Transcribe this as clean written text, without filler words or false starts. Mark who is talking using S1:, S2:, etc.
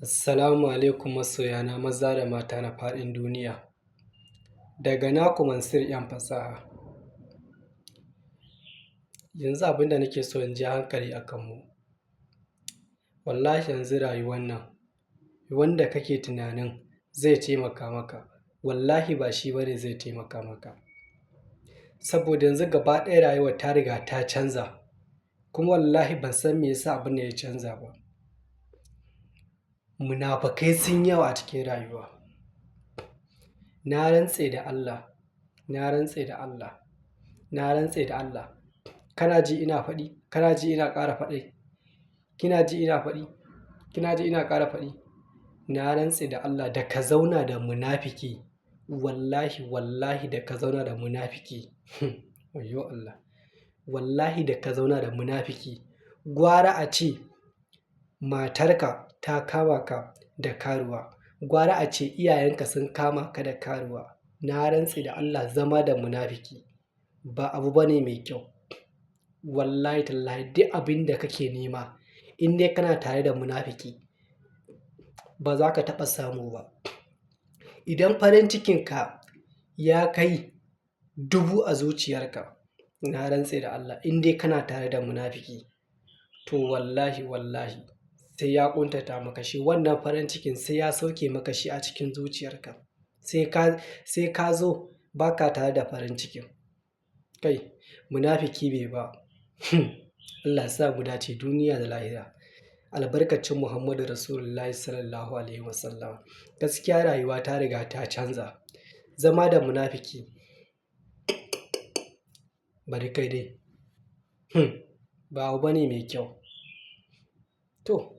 S1: Assalamu alaikum masoyana maza da mata na faɗin duniya. Daga naku Mansur 'yan fasaha. Yanzu abin da nake so in ji hankali a kanmu. Wallahi yanzu rayuwar nan, wanda kake tunanin zai taimaka maka, wallahi ba shi bane zai taimaka maka. Saboda yanzu gaba ɗaya rayuwar ta riga ta canza. Kuma wallahi ban san me yasa abin ya canza ba. Munafukai sun yawa a cikin rayuwa. Na rantse da Allah, na rantse da Allah, na rantse da Allah. Kana ji ina faɗi? Kana ji ina ƙara faɗi? Kina ji ina faɗi? Kina ji ina ƙara faɗi? Na rantse da Allah da ka zauna da munafiki, wallahi wallahi da ka zauna da munafiki. Wayyo Allah. Wallahi da ka zauna da munafiki, gwara a ce matarka ta kama ka da karuwa, gwara a ce iyayenka sun kama ka da karuwa. Na rantse da Allah zama da munafiki ba abu bane mai kyau. Wallahi tallahi duk abin da kake nema in dai kana tare da munafiki ba za ka taɓa samu ba. Idan farin cikinka ya kai 1000 a zuciyarka, na rantse da Allah in dai kana tare da munafiki, to wallahi wallahi sai ya ƙuntata maka shi. Wannan farin cikin sai ya sauke maka shi a cikin zuciyarka. Sai ka zo ba ka tare da farin cikin. Kai munafiki bai ba. Allah ya sa mu dace duniya da lahira. Albarkacin Muhammadu Rasulullahi Sallallahu Alaihi Wasallam. Gaskiya rayuwa ta riga ta canza. Zama da munafiki bari kai dai. Ba abu bane mai kyau. To.